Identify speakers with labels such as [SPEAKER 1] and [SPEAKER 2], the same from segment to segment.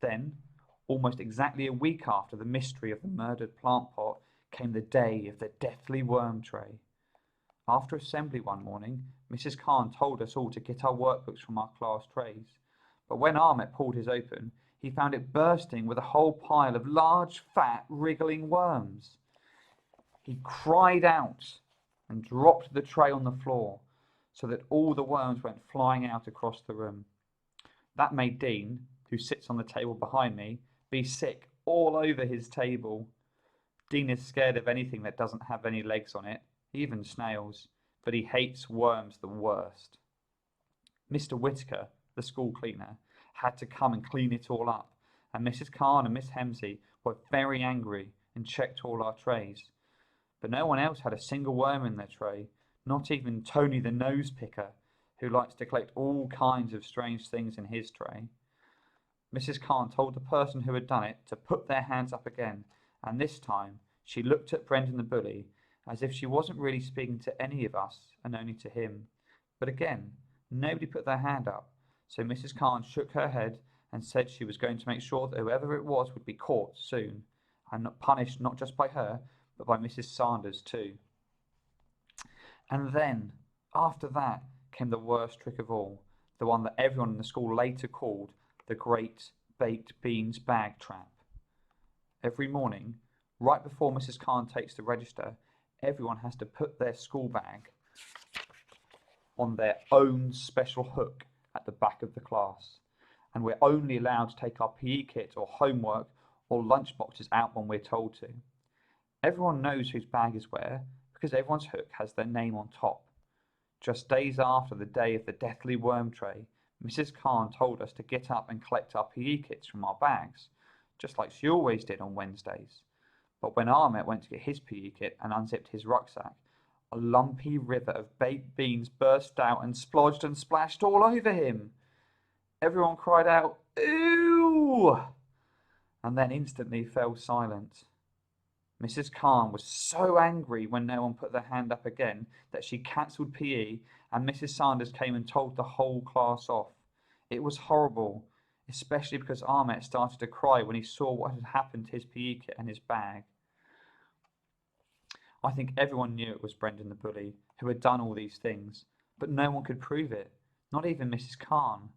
[SPEAKER 1] Then, almost exactly a week after the mystery of the murdered plant pot, came the day of the deathly worm tray. After assembly one morning, Mrs. Khan told us all to get our workbooks from our class trays. But when Ahmet pulled his open, he found it bursting with a whole pile of large, fat, wriggling worms. He cried out and dropped the tray on the floor so that all the worms went flying out across the room. That made Dean, who sits on the table behind me, be sick all over his table. Dean is scared of anything that doesn't have any legs on it, even snails, but he hates worms the worst. Mr. Whitaker, the school cleaner, had to come and clean it all up, and Mrs. Khan and Miss Hemsey were very angry and checked all our trays. But no one else had a single worm in their tray, not even Tony the nose picker, who likes to collect all kinds of strange things in his tray. Mrs. Khan told the person who had done it to put their hands up again, and this time she looked at Brendan the bully as if she wasn't really speaking to any of us and only to him. But again, nobody put their hand up, so Mrs. Khan shook her head and said she was going to make sure that whoever it was would be caught soon, and not punished not just by her, but by Mrs. Sanders too. And then, after that, came the worst trick of all, the one that everyone in the school later called the Great Baked Beans Bag Trap. Every morning, right before Mrs. Khan takes the register, everyone has to put their school bag on their own special hook at the back of the class, and we're only allowed to take our PE kit or homework or lunch boxes out when we're told to. Everyone knows whose bag is where because everyone's hook has their name on top. Just days after the day of the deathly worm tray, Mrs. Khan told us to get up and collect our PE kits from our bags, just like she always did on Wednesdays. But when Ahmet went to get his PE kit and unzipped his rucksack, a lumpy river of baked beans burst out and splodged and splashed all over him. Everyone cried out, "Ooh!" and then instantly fell silent. Mrs. Khan was so angry when no one put their hand up again that she cancelled PE, and Mrs. Sanders came and told the whole class off. It was horrible, especially because Ahmet started to cry when he saw what had happened to his PE kit and his bag. I think everyone knew it was Brendan the bully who had done all these things, but no one could prove it, not even Mrs. Khan.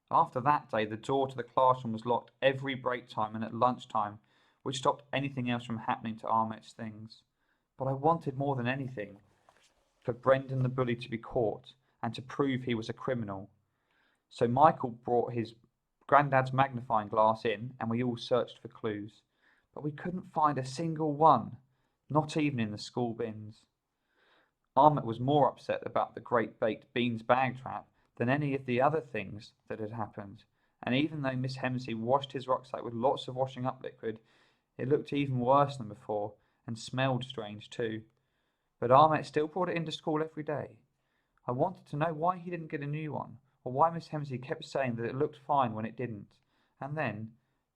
[SPEAKER 1] After that day, the door to the classroom was locked every break time and at lunchtime, which stopped anything else from happening to Ahmet's things. But I wanted more than anything for Brendan the bully to be caught and to prove he was a criminal. So Michael brought his granddad's magnifying glass in and we all searched for clues, but we couldn't find a single one, not even in the school bins. Ahmet was more upset about the Great Baked Beans bag trap than any of the other things that had happened, and even though Miss Hemsey washed his rucksack with lots of washing up liquid, it looked even worse than before and smelled strange too. But Ahmet still brought it into school every day. I wanted to know why he didn't get a new one, or why Miss Hemsey kept saying that it looked fine when it didn't. And then,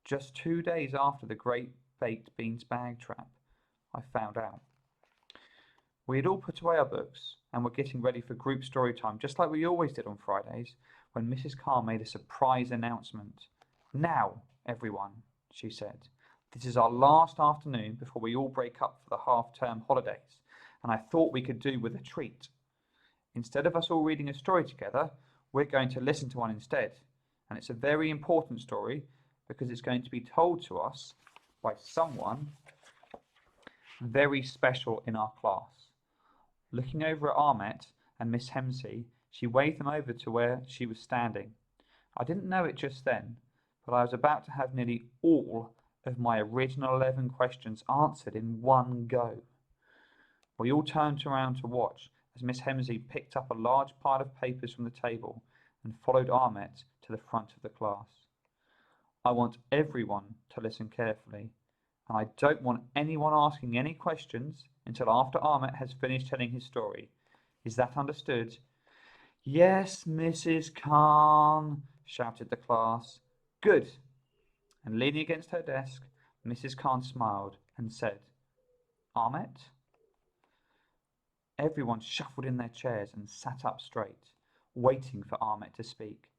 [SPEAKER 1] just 2 days after the Great Baked Beans bag trap, I found out. We had all put away our books and were getting ready for group story time, just like we always did on Fridays, when Mrs. Carr made a surprise announcement. "Now, everyone," she said, "this is our last afternoon before we all break up for the half-term holidays, and I thought we could do with a treat. Instead of us all reading a story together, we're going to listen to one instead, and it's a very important story because it's going to be told to us by someone very special in our class." Looking over at Ahmet and Miss Hemsey, she waved them over to where she was standing. I didn't know it just then, but I was about to have nearly all of my original 11 questions answered in one go. We all turned around to watch as Miss Hemsey picked up a large pile of papers from the table and followed Ahmet to the front of the class. I want everyone to listen carefully, and I don't want anyone asking any questions until after Ahmet has finished telling his story. Is that understood? "Yes, Mrs. Khan," shouted the class. "Good." And leaning against her desk, Mrs. Khan smiled and said, "Ahmet?" Everyone shuffled in their chairs and sat up straight, waiting for Ahmet to speak.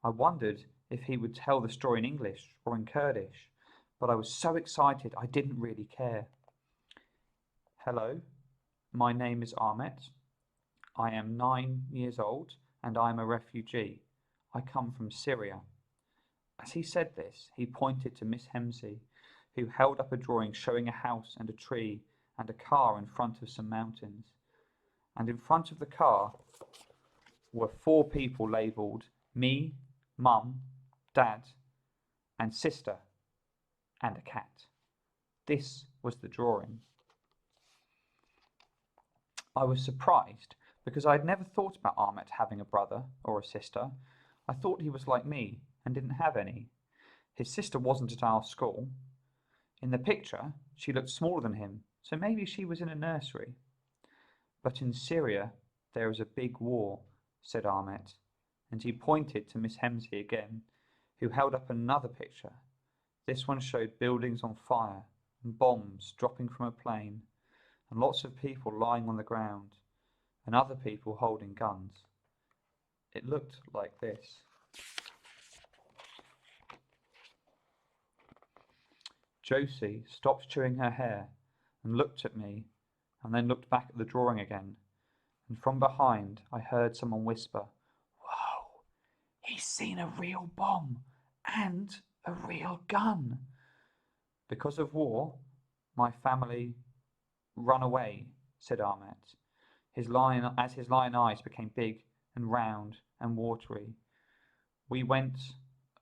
[SPEAKER 1] I wondered if he would tell the story in English or in Kurdish, but I was so excited I didn't really care. Hello, my name is Ahmet. I am 9 years old and I am a refugee. I come from Syria. As he said this, he pointed to Miss Hemsey, who held up a drawing showing a house and a tree and a car in front of some mountains. And in front of the car were 4 people labelled me, Mum, Dad, and Sister, and a cat. This was the drawing. I was surprised because I had never thought about Ahmet having a brother or a sister. I thought he was like me and didn't have any. His sister wasn't at our school. In the picture, she looked smaller than him, so maybe she was in a nursery. But in Syria, there is a big war, said Ahmet, and he pointed to Miss Hemsey again, who held up another picture. This one showed buildings on fire and bombs dropping from a plane, and lots of people lying on the ground, and other people holding guns. It looked like this. Josie stopped chewing her hair and looked at me, and then looked back at the drawing again, and from behind I heard someone whisper, "Whoa, he's seen a real bomb and a real gun." Because of war, my family run away, said Ahmet. His lion eyes became big and round and watery. We went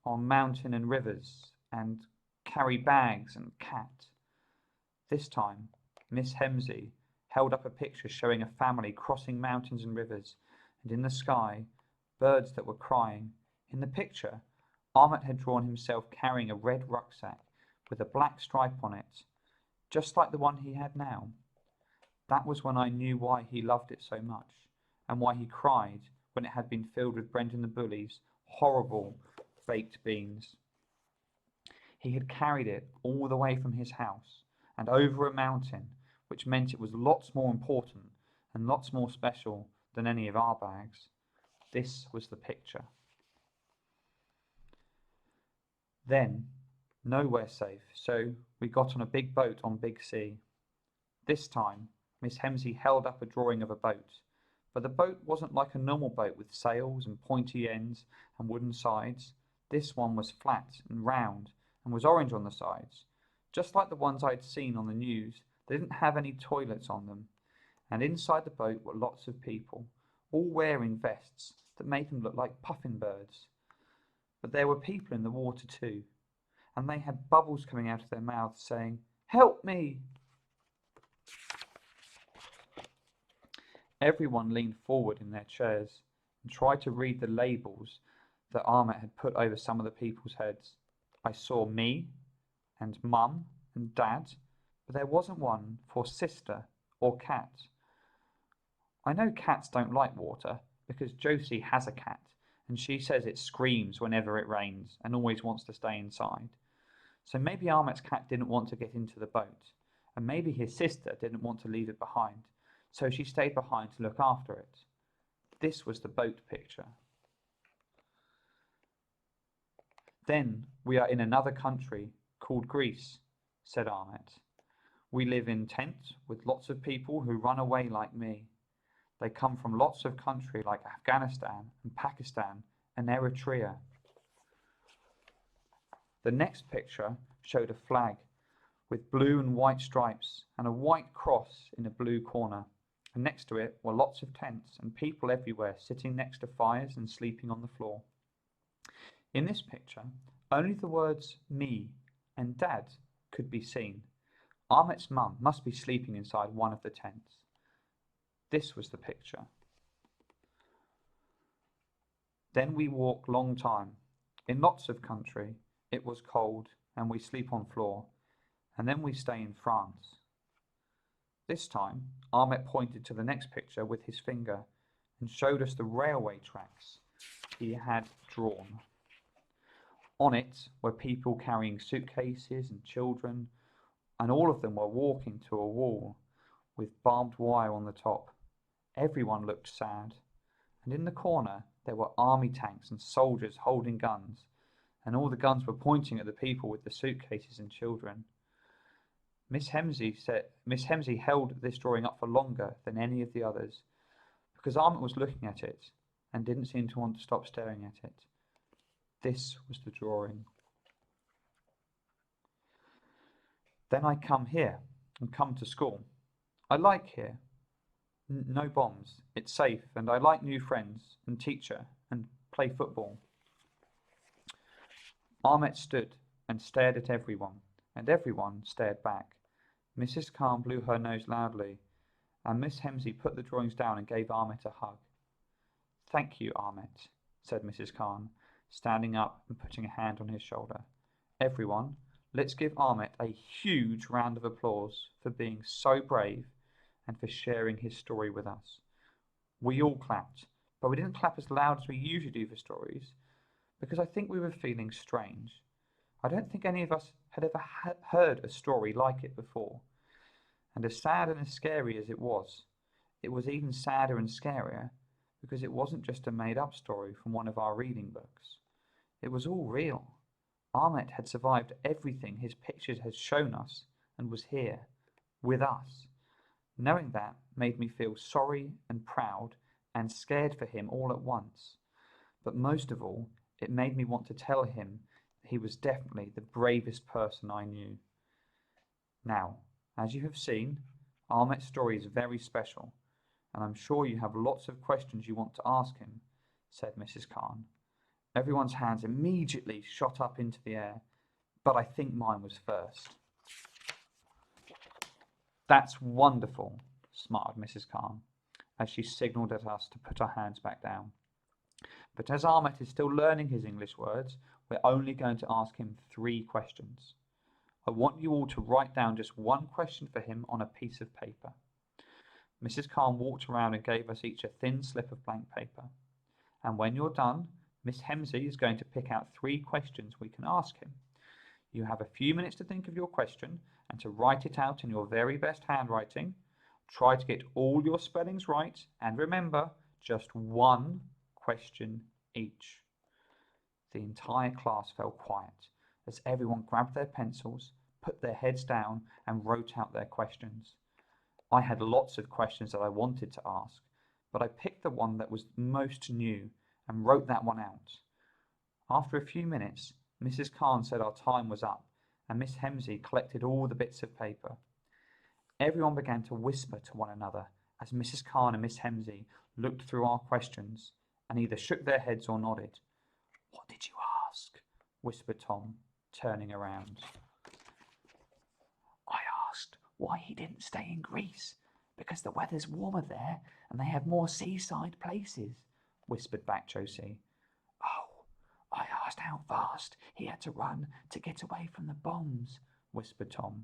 [SPEAKER 1] on mountain and rivers and carry bags and cat. This time, Miss Hemsey held up a picture showing a family crossing mountains and rivers, and in the sky, birds that were crying. In the picture, Ahmet had drawn himself carrying a red rucksack with a black stripe on it, just like the one he had now. That was when I knew why he loved it so much, and why he cried when it had been filled with Brendan the Bully's horrible baked beans. He had carried it all the way from his house and over a mountain, which meant it was lots more important and lots more special than any of our bags. This was the picture. Then, nowhere safe, so we got on a big boat on Big Sea. This time, Miss Hemsey held up a drawing of a boat, but the boat wasn't like a normal boat with sails and pointy ends and wooden sides. This one was flat and round and was orange on the sides, just like the ones I'd seen on the news. They didn't have any toilets on them, and inside the boat were lots of people, all wearing vests that made them look like puffin birds. But there were people in the water too, and they had bubbles coming out of their mouths saying, "Help me!" Everyone leaned forward in their chairs and tried to read the labels that Ahmet had put over some of the people's heads. I saw me and Mum and Dad, but there wasn't one for sister or cat. I know cats don't like water because Josie has a cat and she says it screams whenever it rains and always wants to stay inside. So maybe Ahmet's cat didn't want to get into the boat, and maybe his sister didn't want to leave it behind, so she stayed behind to look after it. This was the boat picture. Then we are in another country called Greece, said Ahmet. We live in tents with lots of people who run away like me. They come from lots of countries like Afghanistan and Pakistan and Eritrea. The next picture showed a flag with blue and white stripes and a white cross in a blue corner. And next to it were lots of tents and people everywhere sitting next to fires and sleeping on the floor. In this picture, only the words me and Dad could be seen. Ahmet's mum must be sleeping inside one of the tents. This was the picture. Then we walk long time. In lots of country, it was cold and we sleep on floor. And then we stay in France. This time, Ahmet pointed to the next picture with his finger and showed us the railway tracks he had drawn. On it were people carrying suitcases and children, and all of them were walking to a wall with barbed wire on the top. Everyone looked sad, and in the corner there were army tanks and soldiers holding guns, and all the guns were pointing at the people with the suitcases and children. Miss Hemsey held this drawing up for longer than any of the others, because Ahmet was looking at it and didn't seem to want to stop staring at it. This was the drawing. Then I come here and come to school. I like here. No bombs. It's safe, and I like new friends and teacher and play football. Ahmet stood and stared at everyone, and everyone stared back. Mrs. Khan blew her nose loudly, and Miss Hemsey put the drawings down and gave Ahmet a hug. Thank you, Ahmet, said Mrs. Khan, standing up and putting a hand on his shoulder. Everyone, let's give Ahmet a huge round of applause for being so brave and for sharing his story with us. We all clapped, but we didn't clap as loud as we usually do for stories, because I think we were feeling strange. I don't think any of us had ever heard a story like it before. And as sad and as scary as it was even sadder and scarier because it wasn't just a made-up story from one of our reading books. It was all real. Ahmet had survived everything his pictures had shown us and was here, with us. Knowing that made me feel sorry and proud and scared for him all at once. But most of all, it made me want to tell him he was definitely the bravest person I knew. Now, as you have seen, Ahmet's story is very special, and I'm sure you have lots of questions you want to ask him, said Mrs. Khan. Everyone's hands immediately shot up into the air, but I think mine was first. That's wonderful, smiled Mrs. Khan, as she signalled at us to put our hands back down. But as Ahmet is still learning his English words, we're only going to ask him 3 questions. I want you all to write down just one question for him on a piece of paper. Mrs. Khan walked around and gave us each a thin slip of blank paper. And when you're done, Miss Hemsey is going to pick out 3 questions we can ask him. You have a few minutes to think of your question and to write it out in your very best handwriting. Try to get all your spellings right, and remember, just 1 question each. The entire class fell quiet as everyone grabbed their pencils, put their heads down, and wrote out their questions. I had lots of questions that I wanted to ask, but I picked the one that was most new and wrote that one out. After a few minutes, Mrs. Khan said our time was up, and Miss Hemsey collected all the bits of paper. Everyone began to whisper to one another as Mrs. Khan and Miss Hemsey looked through our questions and either shook their heads or nodded. What did you ask? Whispered Tom, turning around. I asked why he didn't stay in Greece, because the weather's warmer there and they have more seaside places, whispered back Josie. Oh, I asked how fast he had to run to get away from the bombs, whispered Tom.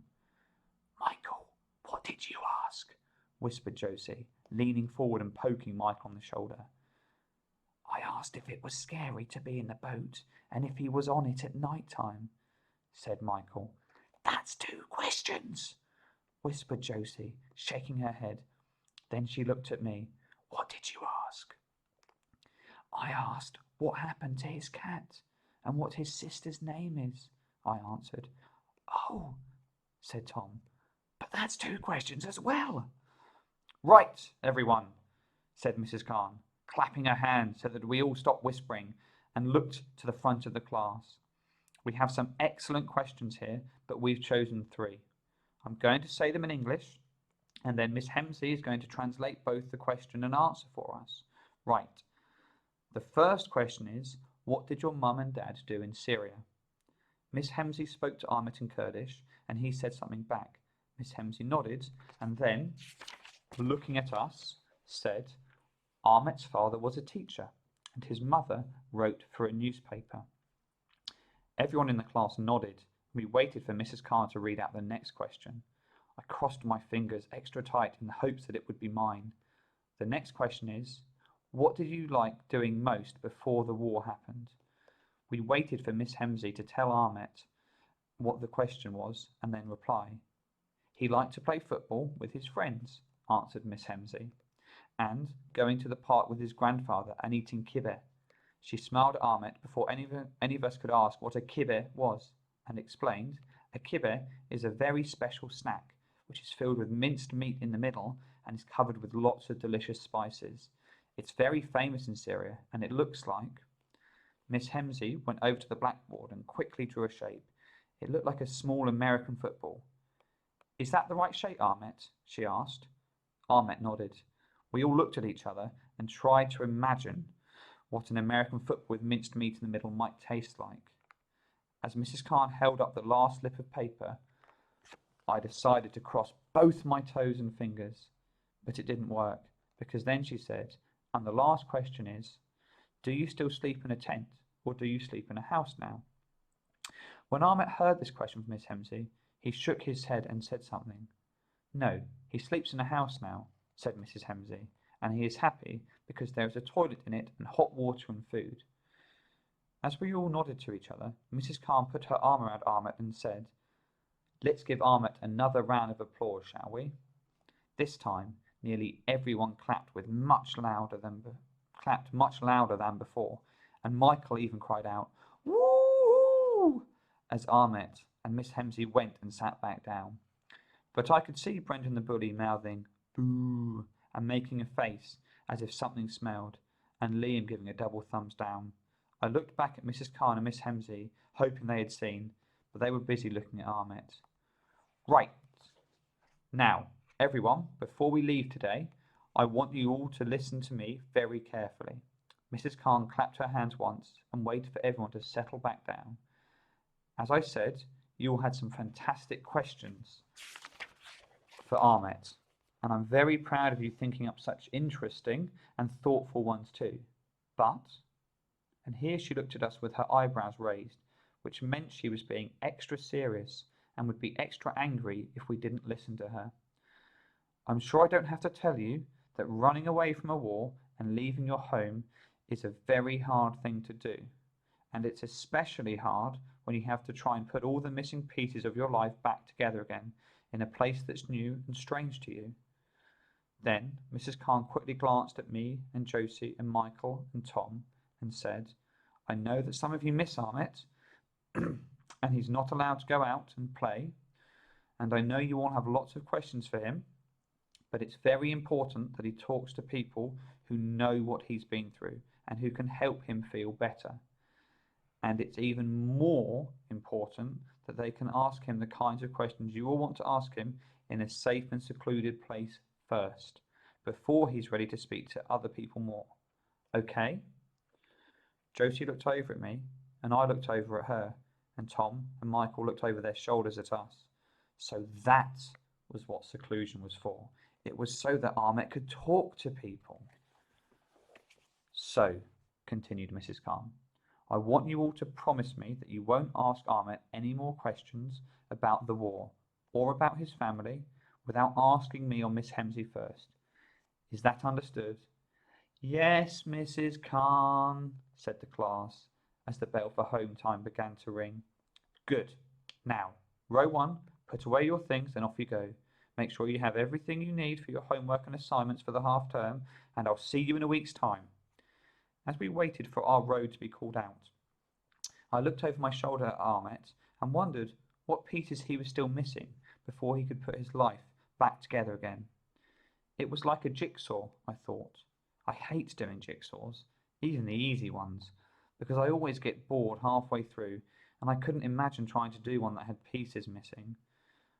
[SPEAKER 1] Michael, what did you ask? Whispered Josie, leaning forward and poking Mike on the shoulder. I asked if it was scary to be in the boat and if he was on it at night time, said Michael. That's 2 questions, whispered Josie, shaking her head. Then she looked at me. What did you ask? I asked what happened to his cat and what his sister's name is, I answered. Oh, said Tom, but that's 2 questions as well. Right, everyone, said Mrs. Khan, clapping her hands so that we all stopped whispering and looked to the front of the class. We have some excellent questions here, but we've chosen 3. I'm going to say them in English, and then Miss Hemsey is going to translate both the question and answer for us. Right. The first question is, what did your mum and dad do in Syria? Miss Hemsey spoke to Ahmet in Kurdish, and he said something back. Miss Hemsey nodded, and then, looking at us, said, Ahmet's father was a teacher, and his mother wrote for a newspaper. Everyone in the class nodded. We waited for Mrs. Khan to read out the next question. I crossed my fingers extra tight in the hopes that it would be mine. The next question is, what did you like doing most before the war happened? We waited for Miss Hemsey to tell Ahmet what the question was and then reply. He liked to play football with his friends, answered Miss Hemsey, and going to the park with his grandfather and eating kibbeh. She smiled at Ahmet before any of us could ask what a kibbeh was, and explained, a kibbeh is a very special snack, which is filled with minced meat in the middle and is covered with lots of delicious spices. It's very famous in Syria, and it looks like... Miss Hemsey went over to the blackboard and quickly drew a shape. It looked like a small American football. Is that the right shape, Ahmet? She asked. Ahmet nodded. We all looked at each other and tried to imagine what an American football with minced meat in the middle might taste like. As Mrs. Khan held up the last slip of paper, I decided to cross both my toes and fingers, but it didn't work, because then she said, and the last question is, do you still sleep in a tent, or do you sleep in a house now? When Ahmet heard this question from Miss Hemsey, he shook his head and said something. No, he sleeps in a house now, said Mrs. Hemsey, and he is happy because there is a toilet in it and hot water and food. As we all nodded to each other, Mrs. Khan put her arm around Ahmet and said, let's give Ahmet another round of applause, shall we? This time, nearly everyone clapped much louder than before, and Michael even cried out, woo! As Ahmet and Miss Hemsey went and sat back down. But I could see Brendan the bully mouthing, boo, and making a face as if something smelled, and Liam giving a double thumbs down. I looked back at Mrs. Khan and Miss Hemsey, hoping they had seen, but they were busy looking at Ahmet. Right. Now, everyone, before we leave today, I want you all to listen to me very carefully. Mrs. Khan clapped her hands once and waited for everyone to settle back down. As I said, you all had some fantastic questions for Ahmet, and I'm very proud of you thinking up such interesting and thoughtful ones too. But, and here she looked at us with her eyebrows raised, which meant she was being extra serious and would be extra angry if we didn't listen to her. I'm sure I don't have to tell you that running away from a war and leaving your home is a very hard thing to do, and it's especially hard when you have to try and put all the missing pieces of your life back together again in a place that's new and strange to you. Then Mrs. Khan quickly glanced at me and Josie and Michael and Tom and said, I know that some of you miss Ahmet, and he's not allowed to go out and play, and I know you all have lots of questions for him, but it's very important that he talks to people who know what he's been through and who can help him feel better. And it's even more important that they can ask him the kinds of questions you all want to ask him in a safe and secluded place first, before he's ready to speak to other people more. Okay? Josie looked over at me, and I looked over at her, and Tom and Michael looked over their shoulders at us. So that was what seclusion was for. It was so that Ahmet could talk to people. So, continued Mrs. Khan, I want you all to promise me that you won't ask Ahmet any more questions about the war or about his family without asking me or Miss Hemsey first. Is that understood? Yes, Mrs. Khan, said the class as the bell for home time began to ring. Good. Now, row one, put away your things and off you go. Make sure you have everything you need for your homework and assignments for the half term, and I'll see you in a week's time. As we waited for our row to be called out, I looked over my shoulder at Ahmet and wondered what pieces he was still missing before he could put his life back together again. It was like a jigsaw, I thought. I hate doing jigsaws, even the easy ones, because I always get bored halfway through, and I couldn't imagine trying to do one that had pieces missing.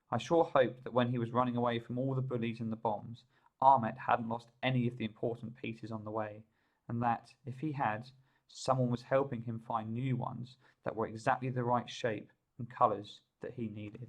[SPEAKER 1] I sure hoped that when he was running away from all the bullies and the bombs, Ahmet hadn't lost any of the important pieces on the way, and that, if he had, someone was helping him find new ones that were exactly the right shape and colours that he needed.